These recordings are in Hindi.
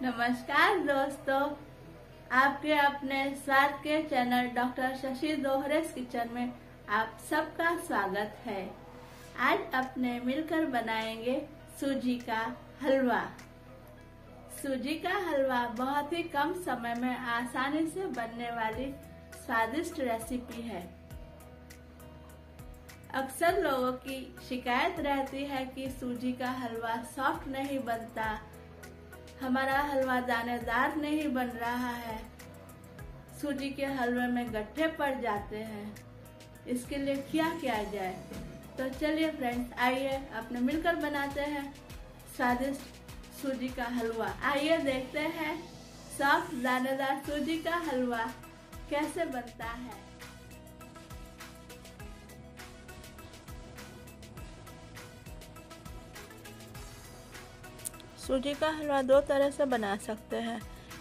नमस्कार दोस्तों, आपके अपने स्वाद के चैनल डॉक्टर शशि दोहरेस किचन में आप सबका स्वागत है। आज अपने मिलकर बनाएंगे सूजी का हलवा। सूजी का हलवा बहुत ही कम समय में आसानी से बनने वाली स्वादिष्ट रेसिपी है। अक्सर लोगों की शिकायत रहती है कि सूजी का हलवा सॉफ्ट नहीं बनता, हमारा हलवा दानेदार नहीं बन रहा है, सूजी के हलवे में गट्ठे पड़ जाते हैं। इसके लिए क्या किया जाए? तो चलिए फ्रेंड्स, आइए अपने मिलकर बनाते हैं स्वादिष्ट सूजी का हलवा। आइए देखते हैं सॉफ्ट दानेदार सूजी का हलवा कैसे बनता है। सूजी का हलवा दो तरह से बना सकते हैं।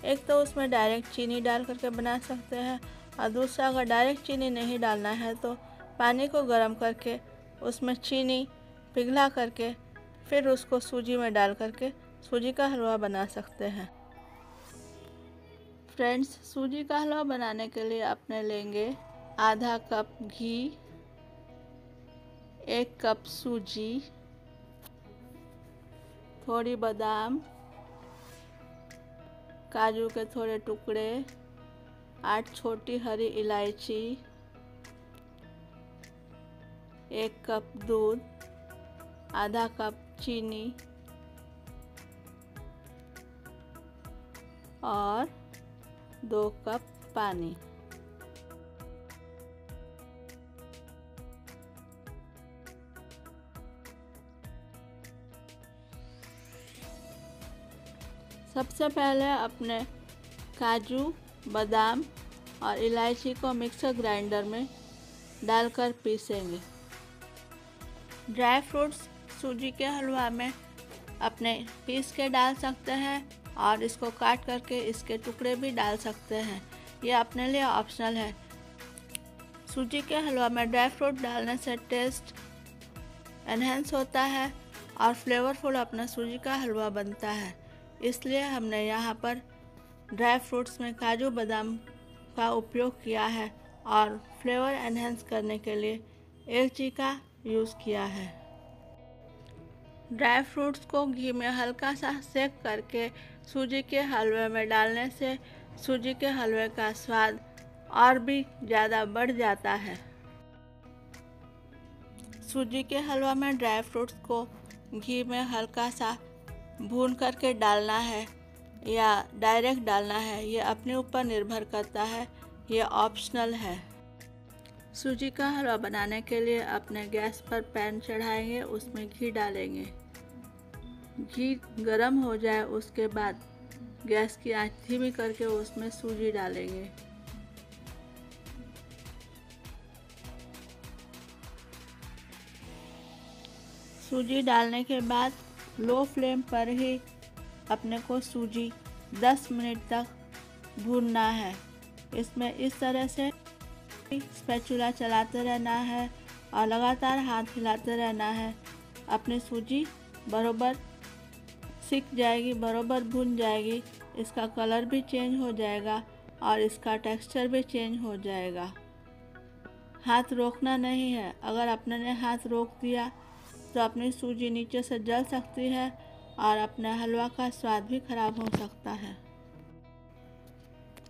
एक तो उसमें डायरेक्ट चीनी डाल करके बना सकते हैं, और दूसरा अगर डायरेक्ट चीनी नहीं डालना है तो पानी को गर्म करके उसमें चीनी पिघला करके फिर उसको सूजी में डाल करके सूजी का हलवा बना सकते हैं। फ्रेंड्स, सूजी का हलवा बनाने के लिए अपने लेंगे आधा कप घी, 1 कप सूजी, थोड़ी बादाम, काजू के थोड़े टुकड़े, 8 छोटी हरी इलायची, 1 कप दूध, आधा कप चीनी और 2 कप पानी। सबसे पहले अपने काजू, बादाम और इलायची को मिक्सर ग्राइंडर में डालकर पीसेंगे। ड्राई फ्रूट्स सूजी के हलवा में अपने पीस के डाल सकते हैं और इसको काट करके इसके टुकड़े भी डाल सकते हैं, ये अपने लिए ऑप्शनल है। सूजी के हलवा में ड्राई फ्रूट डालने से टेस्ट एनहेंस होता है और फ्लेवरफुल अपना सूजी का हलवा बनता है। इसलिए हमने यहाँ पर ड्राई फ्रूट्स में काजू बादाम का उपयोग किया है और फ्लेवर एनहेंस करने के लिए इलायची का यूज़ किया है। ड्राई फ्रूट्स को घी में हल्का सा सेक करके सूजी के हलवे में डालने से सूजी के हलवे का स्वाद और भी ज़्यादा बढ़ जाता है। सूजी के हलवा में ड्राई फ्रूट्स को घी में हल्का सा भून करके डालना है या डायरेक्ट डालना है, ये अपने ऊपर निर्भर करता है, ये ऑप्शनल है। सूजी का हलवा बनाने के लिए अपने गैस पर पैन चढ़ाएंगे, उसमें घी डालेंगे। घी गरम हो जाए उसके बाद गैस की आंच धीमी करके उसमें सूजी डालेंगे। सूजी डालने के बाद लो फ्लेम पर ही अपने को सूजी 10 मिनट तक भूनना है। इसमें इस तरह से स्पैचुला चलाते रहना है और लगातार हाथ हिलाते रहना है। अपनी सूजी बरोबर सिक जाएगी, बरोबर भून जाएगी, इसका कलर भी चेंज हो जाएगा और इसका टेक्सचर भी चेंज हो जाएगा। हाथ रोकना नहीं है, अगर अपने ने हाथ रोक दिया तो अपनी सूजी नीचे से जल सकती है और अपने हलवा का स्वाद भी खराब हो सकता है।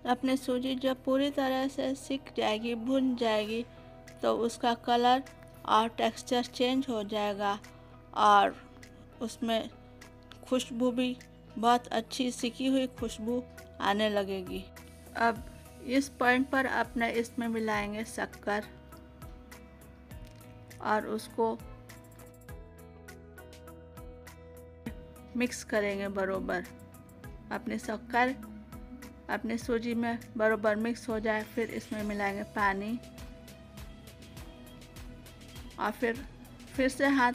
अपनी सूजी जब पूरी तरह से सिक जाएगी, भुन जाएगी, तो उसका कलर और टेक्सचर चेंज हो जाएगा और उसमें खुशबू भी बहुत अच्छी सिकी हुई खुशबू आने लगेगी। अब इस पॉइंट पर अपने इसमें मिलाएंगे शक्कर और उसको मिक्स करेंगे बरोबर। अपनी शक्कर अपनी सूजी में बरोबर मिक्स हो जाए, फिर इसमें मिलाएंगे पानी और फिर से हाथ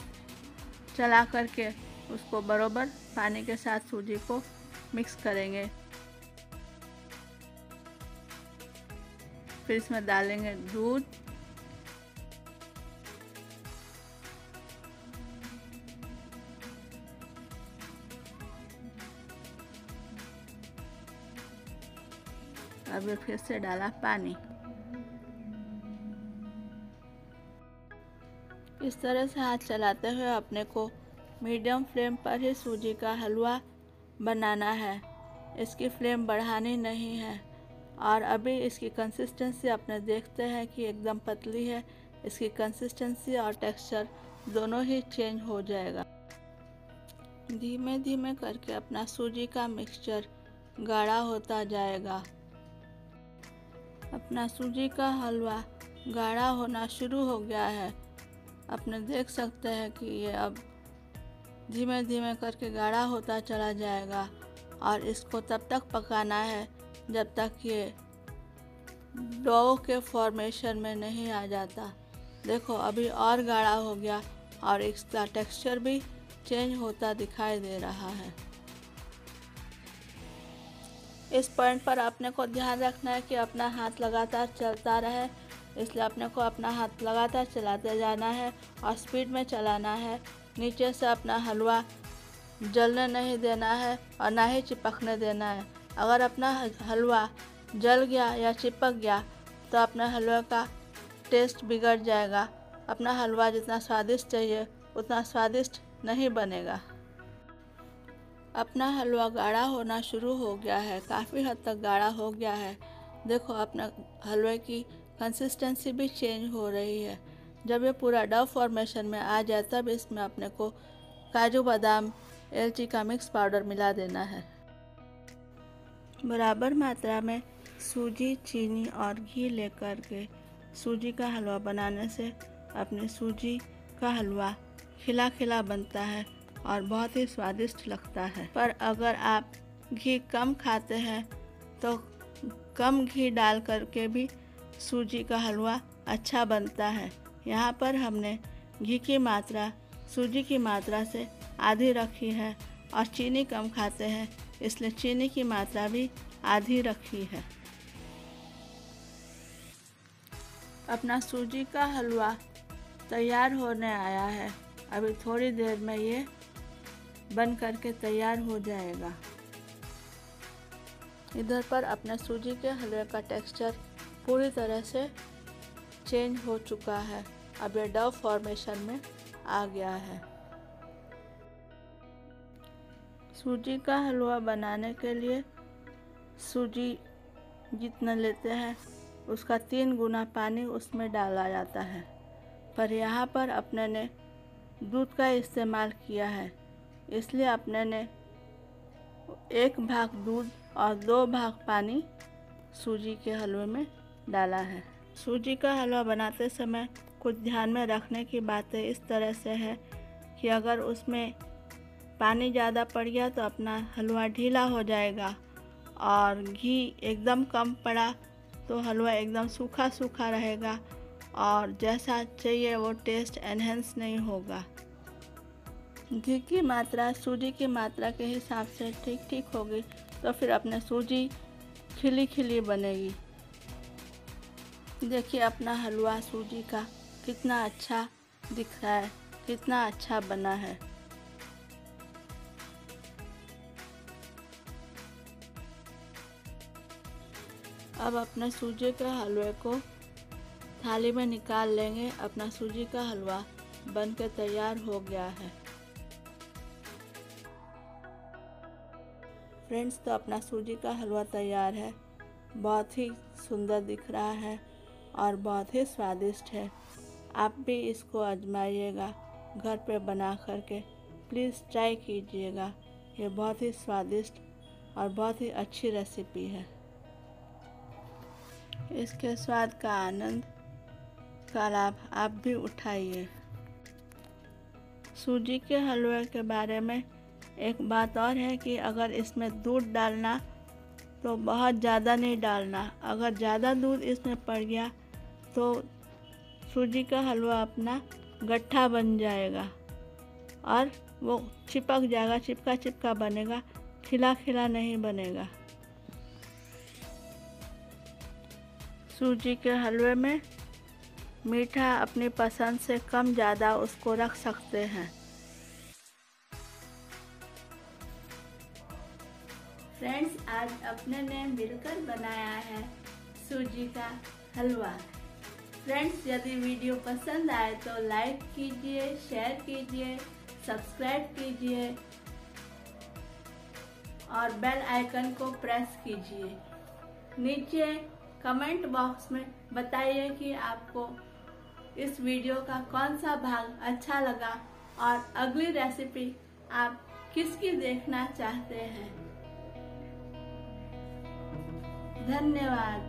चला करके उसको बरोबर पानी के साथ सूजी को मिक्स करेंगे। फिर इसमें डालेंगे दूध, अब फिर से डाला पानी। इस तरह से हाथ चलाते हुए अपने को मीडियम फ्लेम पर ही सूजी का हलवा बनाना है। इसकी फ्लेम बढ़ानी नहीं है। और अभी इसकी कंसिस्टेंसी अपने देखते हैं कि एकदम पतली है। इसकी कंसिस्टेंसी और टेक्सचर दोनों ही चेंज हो जाएगा। धीमे धीमे करके अपना सूजी का मिक्सचर गाढ़ा होता जाएगा। अपना सूजी का हलवा गाढ़ा होना शुरू हो गया है। अपने देख सकते हैं कि ये अब धीमे धीमे करके गाढ़ा होता चला जाएगा और इसको तब तक पकाना है जब तक ये डो के फॉर्मेशन में नहीं आ जाता। देखो अभी और गाढ़ा हो गया और इसका टेक्सचर भी चेंज होता दिखाई दे रहा है। इस पॉइंट पर अपने को ध्यान रखना है कि अपना हाथ लगातार चलता रहे, इसलिए अपने को अपना हाथ लगातार चलाते जाना है और स्पीड में चलाना है। नीचे से अपना हलवा जलने नहीं देना है और ना ही चिपकने देना है। अगर अपना हलवा जल गया या चिपक गया तो अपना हलवा का टेस्ट बिगड़ जाएगा। अपना हलवा जितना स्वादिष्ट चाहिए उतना स्वादिष्ट नहीं बनेगा। अपना हलवा गाढ़ा होना शुरू हो गया है, काफ़ी हद तक गाढ़ा हो गया है। देखो अपना हलवे की कंसिस्टेंसी भी चेंज हो रही है। जब ये पूरा डो फॉर्मेशन में आ जाए तब इसमें अपने को काजू बादाम इलायची का मिक्स पाउडर मिला देना है। बराबर मात्रा में सूजी, चीनी और घी लेकर के सूजी का हलवा बनाने से अपने सूजी का हलवा खिला खिला बनता है और बहुत ही स्वादिष्ट लगता है। पर अगर आप घी कम खाते हैं तो कम घी डाल करके भी सूजी का हलवा अच्छा बनता है। यहाँ पर हमने घी की मात्रा सूजी की मात्रा से आधी रखी है और चीनी कम खाते हैं इसलिए चीनी की मात्रा भी आधी रखी है। अपना सूजी का हलवा तैयार होने आया है। अभी थोड़ी देर में ये बन करके तैयार हो जाएगा। इधर पर अपने सूजी के हलवे का टेक्सचर पूरी तरह से चेंज हो चुका है। अब ये डो फॉर्मेशन में आ गया है। सूजी का हलवा बनाने के लिए सूजी जितना लेते हैं उसका 3 गुना पानी उसमें डाला जाता है। पर यहाँ पर अपने ने दूध का इस्तेमाल किया है, इसलिए अपने ने 1 भाग दूध और 2 भाग पानी सूजी के हलवे में डाला है। सूजी का हलवा बनाते समय कुछ ध्यान में रखने की बातें इस तरह से है कि अगर उसमें पानी ज़्यादा पड़ गया तो अपना हलवा ढीला हो जाएगा और घी एकदम कम पड़ा तो हलवा एकदम सूखा सूखा रहेगा और जैसा चाहिए वो टेस्ट एनहेंस नहीं होगा। घी की मात्रा सूजी की मात्रा के हिसाब से ठीक ठीक होगी तो फिर अपने सूजी खिली खिली बनेगी। देखिए अपना हलवा सूजी का कितना अच्छा दिख रहा है, कितना अच्छा बना है। अब अपने सूजी के हलवे को थाली में निकाल लेंगे। अपना सूजी का हलवा बनकर तैयार हो गया है। फ्रेंड्स, तो अपना सूजी का हलवा तैयार है। बहुत ही सुंदर दिख रहा है और बहुत ही स्वादिष्ट है। आप भी इसको आजमाइएगा घर पे बना करके, प्लीज़ ट्राई कीजिएगा। ये बहुत ही स्वादिष्ट और बहुत ही अच्छी रेसिपी है। इसके स्वाद का आनंद का लाभ आप भी उठाइए। सूजी के हलवे के बारे में एक बात और है कि अगर इसमें दूध डालना तो बहुत ज़्यादा नहीं डालना। अगर ज़्यादा दूध इसमें पड़ गया तो सूजी का हलवा अपना गट्ठा बन जाएगा और वो चिपक जाएगा, चिपका चिपका बनेगा, खिला खिला नहीं बनेगा। सूजी के हलवे में मीठा अपनी पसंद से कम ज़्यादा उसको रख सकते हैं। फ्रेंड्स, आज अपने ने मिलकर बनाया है सूजी का हलवा। फ्रेंड्स, यदि वीडियो पसंद आए तो लाइक कीजिए, शेयर कीजिए, सब्सक्राइब कीजिए और बेल आइकन को प्रेस कीजिए। नीचे कमेंट बॉक्स में बताइए कि आपको इस वीडियो का कौन सा भाग अच्छा लगा और अगली रेसिपी आप किसकी देखना चाहते हैं। धन्यवाद।